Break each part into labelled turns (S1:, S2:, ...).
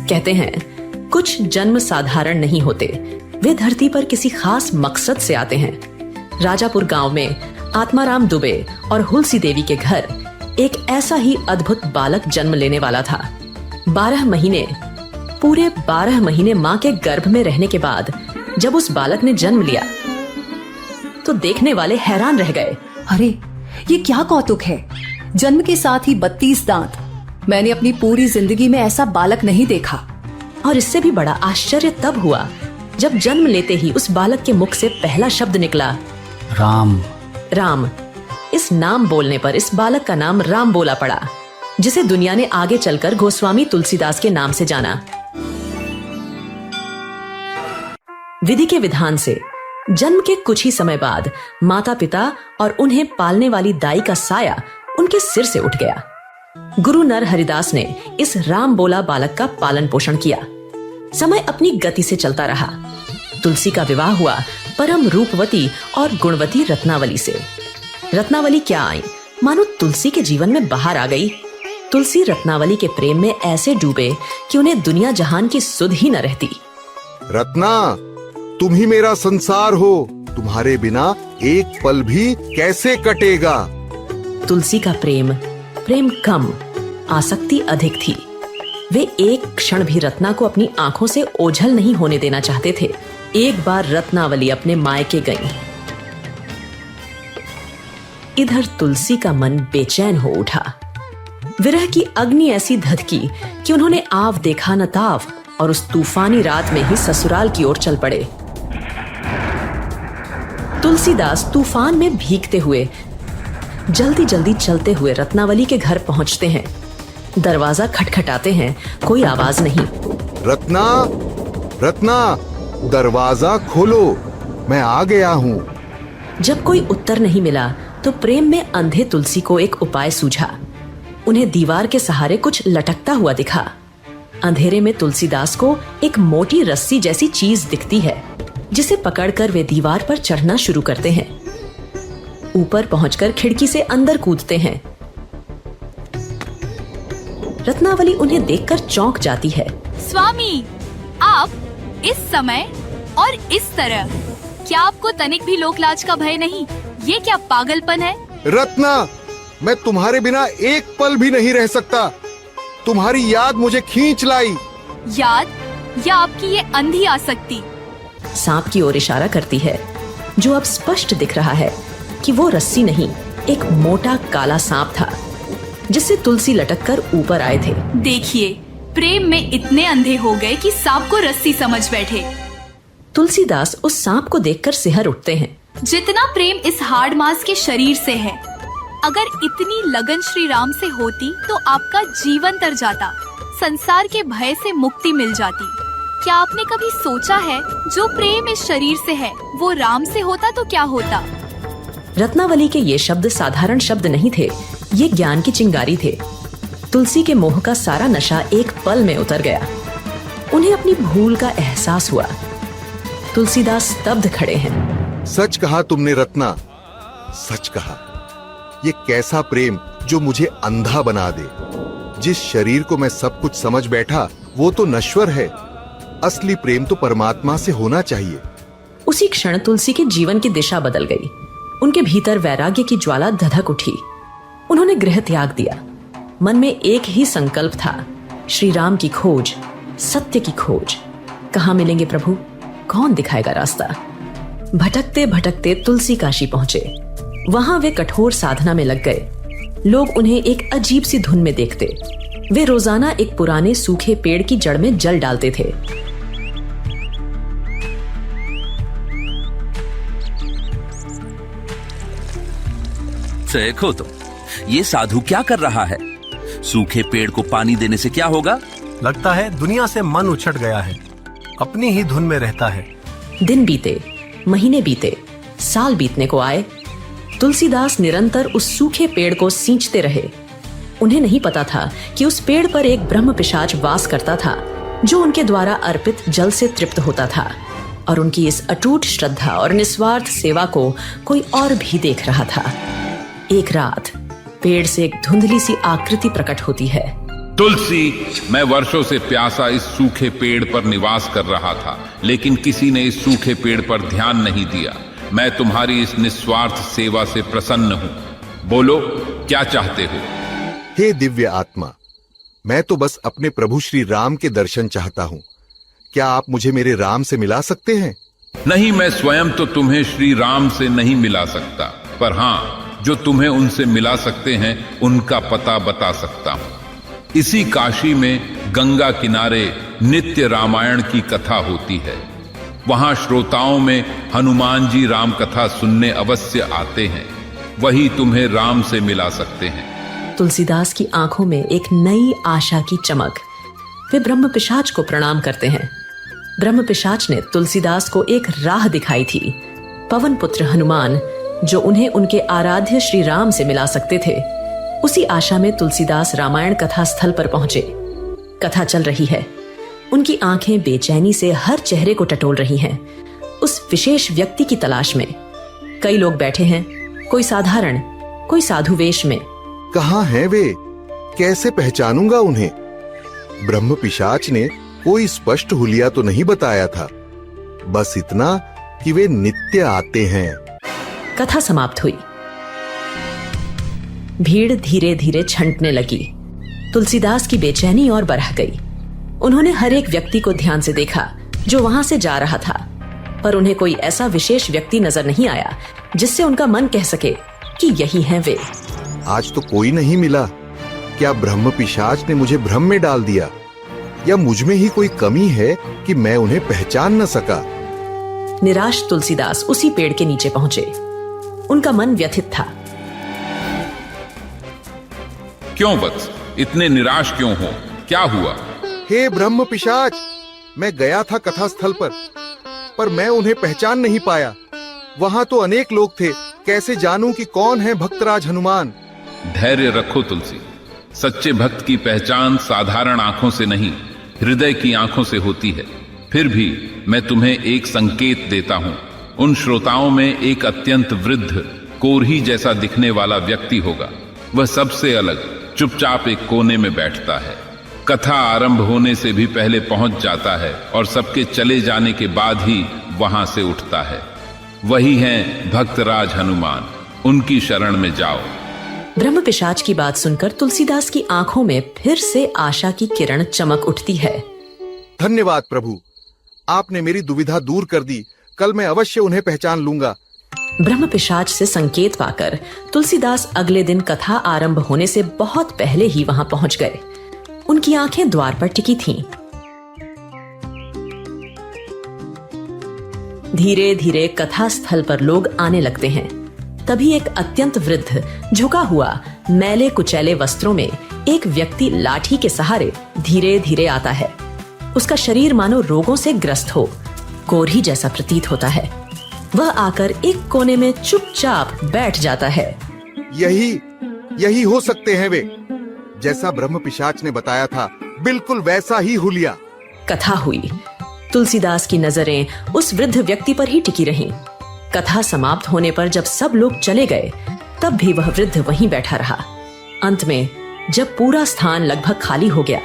S1: कहते हैं कुछ जन्म साधारण नहीं होते, वे धरती पर किसी खास मकसद से आते हैं। राजापुर गांव में आत्माराम दुबे और हुलसी देवी के घर एक ऐसा ही अद्भुत बालक जन्म लेने वाला था। 12 महीने, पूरे 12 महीने माँ के गर्भ में रहने के बाद जब उस बालक ने जन्म लिया तो देखने वाले हैरान रह गए।
S2: अरे ये क्या कौतुक है, जन्म के साथ ही 32 दांत। मैंने अपनी पूरी जिंदगी में ऐसा बालक नहीं देखा।
S1: और इससे भी बड़ा आश्चर्य तब हुआ जब जन्म लेते ही उस बालक के मुख से पहला शब्द निकला,
S3: राम।
S1: राम। इस नाम बोलने पर इस बालक का नाम राम बोला पड़ा, जिसे दुनिया ने आगे चलकर गोस्वामी तुलसीदास के नाम से जाना। विधि के विधान से जन्म के कुछ ही समय बाद माता पिता और उन्हें पालने वाली दाई का साया उनके सिर से उठ गया। गुरु नर हरिदास ने इस राम बोला बालक का पालन पोषण किया। समय अपनी गति से चलता रहा। तुलसी का विवाह हुआ परम रूपवती और गुणवती रत्नावली से। रत्नावली क्या आई, मानो तुलसी के जीवन में बाहर आ गई। तुलसी रत्नावली के प्रेम में ऐसे डूबे कि उन्हें दुनिया जहान की सुध ही न रहती।
S4: रत्ना, तुम ही मेरा संसार हो, तुम्हारे बिना एक पल भी कैसे कटेगा।
S1: तुलसी का प्रेम कम, आसक्ति अधिक थी। वे एक क्षण भी रत्ना को अपनी आंखों से ओझल नहीं होने देना चाहते थे। एक बार रत्नावली अपने मायके गई। इधर तुलसी का मन बेचैन हो उठा। विरह की अग्नि ऐसी धधकी कि उन्होंने आव देखा न ताव और उस तूफानी रात में ही ससुराल की ओर चल पड़े। तुलसीदास तूफान में भीगते हुए जल्दी जल्दी चलते हुए रत्नावली के घर पहुंचते हैं। दरवाजा खटखटाते हैं, कोई आवाज नहीं।
S4: रत्ना, रत्ना, दरवाजा खोलो, मैं आ गया हूँ।
S1: जब कोई उत्तर नहीं मिला तो प्रेम में अंधे तुलसी को एक उपाय सूझा। उन्हें दीवार के सहारे कुछ लटकता हुआ दिखा। अंधेरे में तुलसीदास को एक मोटी रस्सी जैसी चीज दिखती है, जिसे पकड़कर वे दीवार पर चढ़ना शुरू करते हैं। ऊपर पहुंचकर खिड़की से अंदर कूदते हैं। रत्नावली उन्हें देखकर चौंक जाती है।
S5: स्वामी, आप इस समय और इस तरह, क्या आपको तनिक भी लोकलाज का भय नहीं? ये क्या पागलपन है?
S4: रत्ना, मैं तुम्हारे बिना एक पल भी नहीं रह सकता। तुम्हारी याद मुझे खींच लाई।
S5: याद या आपकी ये अंधी आसक्ति?
S1: सांप की ओर इशारा करती है, जो अब स्पष्ट दिख रहा है कि वो रस्सी नहीं, एक मोटा काला सांप था, जिससे तुलसी लटककर ऊपर आए थे।
S5: देखिए, प्रेम में इतने अंधे हो गए कि सांप को रस्सी समझ बैठे।
S1: तुलसीदास उस सांप को देखकर सिहर उठते हैं।
S5: जितना प्रेम इस हाड़ मांस के शरीर से है, अगर इतनी लगन श्री राम से होती तो आपका जीवन तर जाता, संसार के भय से मुक्ति मिल जाती। क्या आपने कभी सोचा है, जो प्रेम इस शरीर से है वो राम से होता तो क्या होता?
S1: रत्नावली के ये शब्द साधारण शब्द नहीं थे, ये ज्ञान की चिंगारी थे। तुलसी के मोह का सारा नशा एक पल में उतर गया। उन्हें अपनी भूल का एहसास हुआ। तुलसीदास स्तब्ध खड़े हैं।
S4: सच कहा तुमने रत्ना, सच कहा। ये कैसा प्रेम जो मुझे अंधा बना दे। जिस शरीर को मैं सब कुछ समझ बैठा वो तो नश्वर है। असली प्रेम तो परमात्मा से होना चाहिए।
S1: उसी क्षण तुलसी के जीवन की दिशा बदल गई। उनके भीतर वैराग्य की ज्वाला धधक उठी। उन्होंने गृह त्याग दिया। मन में एक ही संकल्प था, श्री राम की खोज, सत्य की खोज। कहाँ मिलेंगे प्रभु, कौन दिखाएगा रास्ता? भटकते भटकते तुलसी काशी पहुंचे। वहां वे कठोर साधना में लग गए। लोग उन्हें एक अजीब सी धुन में देखते। वे रोजाना एक पुराने सूखे पेड़ की जड़ में जल डालते थे।
S6: देखो तो, ये साधु क्या कर रहा है? सूखे पेड़ को पानी देने से क्या होगा?
S3: लगता है दुनिया से मन उछट गया है, अपनी ही धुन में रहता है।
S1: दिन बीते, महीने बीते, साल बीतने को आए। तुलसीदास निरंतर उस सूखे पेड़ को सींचते रहे। उन्हें नहीं पता था कि उस पेड़ पर एक ब्रह्म पिशाच वास करता था, जो उनके द्वारा अर्पित जल से तृप्त होता था। और उनकी इस अटूट श्रद्धा और निस्वार्थ सेवा को कोई और भी देख रहा था। एक रात पेड़ से एक धुंधली सी आकृति प्रकट होती है।
S7: तुलसी, मैं वर्षों से प्यासा इस सूखे पेड़ पर निवास कर रहा था, लेकिन किसी ने इस सूखे पेड़ पर ध्यान नहीं दिया। मैं तुम्हारी इस निस्वार्थ सेवा से प्रसन्न हूं। बोलो, क्या चाहते हो?
S4: हे दिव्य आत्मा, मैं तो बस अपने प्रभु श्री राम के दर्शन चाहता हूँ। क्या आप मुझे मेरे राम से मिला सकते हैं?
S7: नहीं, मैं स्वयं तो तुम्हें श्री राम से नहीं मिला सकता, पर हां, जो तुम्हें उनसे मिला सकते हैं उनका पता बता सकता हूं। इसी काशी में गंगा किनारे नित्य रामायण की कथा होती है। वहां श्रोताओं में हनुमान जी राम कथा सुनने अवश्य आते हैं। वही तुम्हें राम से मिला सकते हैं।
S1: तुलसीदास की आंखों में एक नई आशा की चमक। वे ब्रह्म पिशाच को प्रणाम करते हैं। ब्रह्म पिशाच ने तुलसीदास को एक राह दिखाई थी, पवन पुत्र हनुमान, जो उन्हें उनके आराध्य श्री राम से मिला सकते थे। उसी आशा में तुलसीदास रामायण कथा स्थल पर पहुंचे। कथा चल रही है। उनकी आंखें बेचैनी से हर चेहरे को टटोल रही हैं, उस विशेष व्यक्ति की तलाश में। कई लोग बैठे हैं, कोई साधारण, कोई साधु वेश में।
S4: कहाँ हैं वे? कैसे पहचानूंगा उन्हें? ब्रह्म पिशाच ने कोई स्पष्ट हुलिया तो नहीं बताया था, बस इतना कि वे नित्य आते हैं।
S1: कथा समाप्त हुई। भीड़ धीरे धीरे छंटने लगी। तुलसीदास की बेचैनी और बढ़ गई। उन्होंने हर एक व्यक्ति को ध्यान से देखा जो वहां से जा रहा था, पर उन्हें कोई ऐसा विशेष व्यक्ति नजर नहीं आया जिससे उनका मन कह सके कि यही हैं वे।
S4: आज तो कोई नहीं मिला। क्या ब्रह्म पिशाच ने मुझे भ्रम में डाल दिया, या मुझ में ही कोई कमी है कि मैं उन्हें पहचान न सका?
S1: निराश तुलसीदास उसी पेड़ के नीचे पहुंचे। उनका मन व्यथित था।
S7: क्यों वत्स, इतने निराश क्यों हो? क्या हुआ?
S4: हे ब्रह्म पिशाच, मैं गया था कथा स्थल पर मैं उन्हें पहचान नहीं पाया। वहां तो अनेक लोग थे, कैसे जानूं कि कौन है भक्तराज हनुमान?
S7: धैर्य रखो तुलसी। सच्चे भक्त की पहचान साधारण आंखों से नहीं, हृदय की आंखों से होती है। फिर भी मैं तुम्हें एक संकेत देता हूं। उन श्रोताओं में एक अत्यंत वृद्ध, कोरही जैसा दिखने वाला व्यक्ति होगा। वह सबसे अलग चुपचाप एक कोने में बैठता है। कथा आरंभ होने से भी पहले पहुंच जाता है और सबके चले जाने के बाद ही वहां से उठता है। वही हैं भक्तराज हनुमान। उनकी शरण में जाओ।
S1: ब्रह्म पिशाच की बात सुनकर तुलसीदास की आंखों में फिर से आशा की किरण चमक उठती है।
S4: धन्यवाद प्रभु, आपने मेरी दुविधा दूर कर दी। कल मैं अवश्य उन्हें पहचान लूंगा।
S1: ब्रह्म पिशाच से संकेत पाकर तुलसीदास अगले दिन कथा आरंभ होने से बहुत पहले ही वहां पहुंच गए। उनकी आंखें द्वार पर टिकी थीं। धीरे धीरे कथा स्थल पर लोग आने लगते हैं। तभी एक अत्यंत वृद्ध, झुका हुआ, मैले कुचैले वस्त्रों में एक व्यक्ति लाठी के सहारे धीरे धीरे आता है। उसका शरीर मानो रोगों से ग्रस्त हो, कोरही जैसा प्रतीत होता है। वह आकर एक कोने में चुपचाप बैठ जाता है।
S4: यही हो सकते हैं वे, जैसा ब्रह्म पिशाच ने बताया था, बिल्कुल वैसा ही हुलिया।
S1: कथा हुई। तुलसीदास की नजरें उस वृद्ध व्यक्ति पर ही टिकी रहीं। कथा समाप्त होने पर जब सब लोग चले गए, तब भी वह वृद्ध वहीं बैठा रहा। अंत में जब पूरा स्थान लगभग खाली हो गया,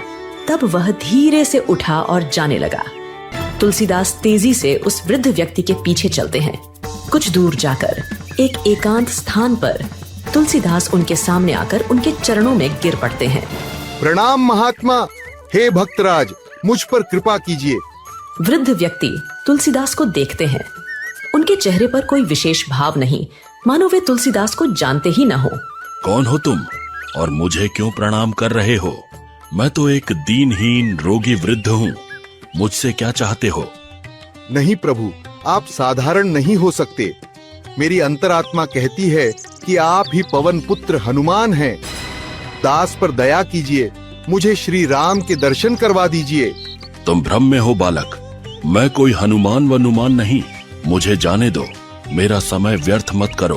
S1: तब वह धीरे से उठा और जाने लगा। तुलसीदास तेजी से उस वृद्ध व्यक्ति के पीछे चलते हैं। कुछ दूर जाकर एक एकांत स्थान पर तुलसीदास उनके सामने आकर उनके चरणों में गिर पड़ते हैं।
S4: प्रणाम महात्मा। हे भक्तराज, मुझ पर कृपा कीजिए।
S1: वृद्ध व्यक्ति तुलसीदास को देखते हैं। उनके चेहरे पर कोई विशेष भाव नहीं, मानो वे तुलसीदास को जानते ही न हो।
S8: कौन हो तुम और मुझे क्यों प्रणाम कर रहे हो? मैं तो एक दीनहीन रोगी वृद्ध हूँ। मुझसे क्या चाहते हो?
S4: नहीं प्रभु, आप साधारण नहीं हो सकते। मेरी अंतरात्मा कहती है कि आप ही पवन पुत्र हनुमान हैं। दास पर दया कीजिए, मुझे श्री राम के दर्शन करवा दीजिए।
S8: तुम भ्रम में हो बालक। मैं कोई हनुमान वनुमान नहीं। मुझे जाने दो, मेरा समय व्यर्थ मत करो।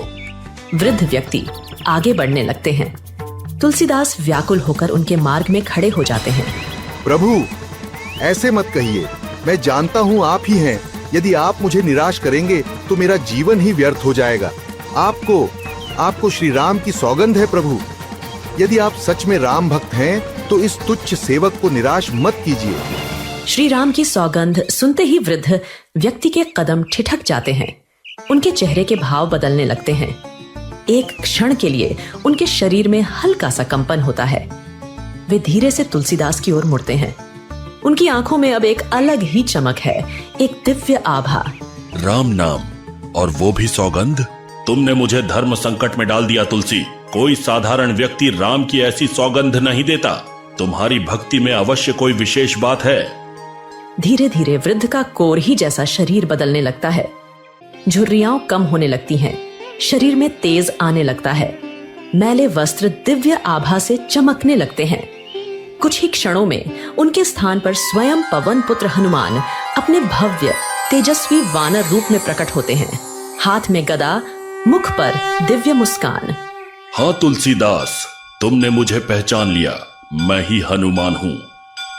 S1: वृद्ध व्यक्ति आगे बढ़ने लगते हैं। तुलसीदास व्याकुल होकर उनके मार्ग में खड़े हो जाते हैं।
S4: प्रभु, ऐसे मत कहिए। मैं जानता हूँ आप ही हैं। यदि आप मुझे निराश करेंगे तो मेरा जीवन ही व्यर्थ हो जाएगा। आपको श्री राम की सौगंध है प्रभु। यदि आप सच में राम भक्त हैं तो इस तुच्छ सेवक को निराश मत कीजिए।
S1: श्री राम की सौगंध सुनते ही वृद्ध व्यक्ति के कदम ठिठक जाते हैं। उनके चेहरे के भाव बदलने लगते हैं। एक क्षण के लिए उनके शरीर में हल्का सा कंपन होता है। वे धीरे से तुलसीदास की ओर मुड़ते हैं। उनकी आंखों में अब एक अलग ही चमक है, एक दिव्य आभा।
S8: राम नाम और वो भी सौगंध? तुमने मुझे धर्म संकट में डाल दिया तुलसी। कोई साधारण व्यक्ति राम की ऐसी सौगंध नहीं देता। तुम्हारी भक्ति में अवश्य कोई विशेष बात है।
S1: धीरे धीरे वृद्ध का कोर ही जैसा शरीर बदलने लगता है। झुर्रियां कम होने लगती हैं, शरीर में तेज आने लगता है। मैले वस्त्र दिव्य आभा से चमकने लगते हैं। कुछ ही क्षणों में उनके स्थान पर स्वयं पवन पुत्र हनुमान अपने भव्य तेजस्वी वानर रूप में प्रकट होते हैं। हाथ में गदा, मुख पर दिव्य मुस्कान।
S8: हाँ तुलसीदास, तुमने मुझे पहचान लिया। मैं ही हनुमान हूँ।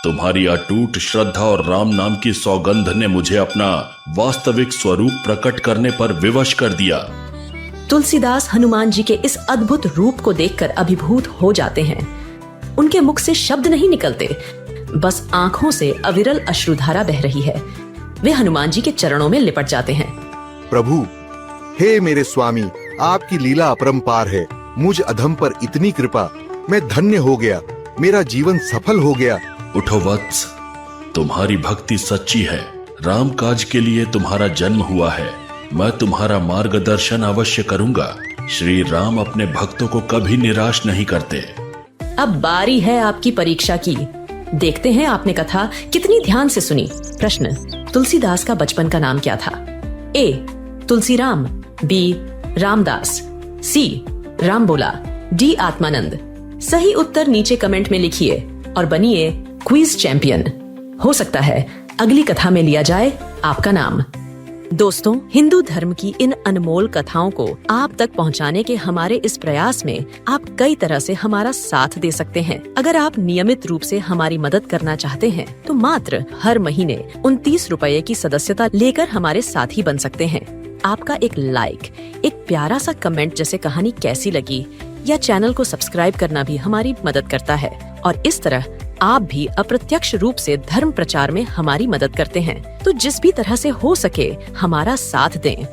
S8: तुम्हारी अटूट श्रद्धा और राम नाम की सौगंध ने मुझे अपना वास्तविक स्वरूप प्रकट करने पर विवश कर दिया।
S1: तुलसीदास हनुमान जी के इस अद्भुत रूप को देखकर अभिभूत हो जाते हैं। उनके मुख से शब्द नहीं निकलते, बस आंखों से अविरल अश्रुधारा बह रही है। वे हनुमान जी के चरणों में लिपट जाते हैं।
S4: प्रभु, हे मेरे स्वामी, आपकी लीला अपरंपार है। मुझ अधम पर इतनी कृपा, मैं धन्य हो गया। मेरा जीवन सफल हो गया।
S8: उठो वत्स, तुम्हारी भक्ति सच्ची है। राम काज के लिए तुम्हारा जन्म हुआ है। मैं तुम्हारा मार्गदर्शन अवश्य करूंगा। श्री राम अपने भक्तों को कभी निराश नहीं करते।
S1: अब बारी है आपकी परीक्षा की। देखते हैं आपने कथा कितनी ध्यान से सुनी। प्रश्न: तुलसीदास का बचपन का नाम क्या था? ए. तुलसीराम, बी. रामदास, सी. राम बोला, डी. आत्मानंद। सही उत्तर नीचे कमेंट में लिखिए और बनिए क्विज चैंपियन। हो सकता है अगली कथा में लिया जाए आपका नाम। दोस्तों, हिंदू धर्म की इन अनमोल कथाओं को आप तक पहुंचाने के हमारे इस प्रयास में आप कई तरह से हमारा साथ दे सकते हैं। अगर आप नियमित रूप से हमारी मदद करना चाहते हैं तो मात्र हर महीने 29 रुपए की सदस्यता लेकर हमारे साथी बन सकते हैं। आपका एक लाइक, एक प्यारा सा कमेंट जैसे कहानी कैसी लगी या चैनल को सब्सक्राइब करना भी हमारी मदद करता है और इस तरह आप भी अप्रत्यक्ष रूप से धर्म प्रचार में हमारी मदद करते हैं। तो जिस भी तरह से हो सके हमारा साथ दें।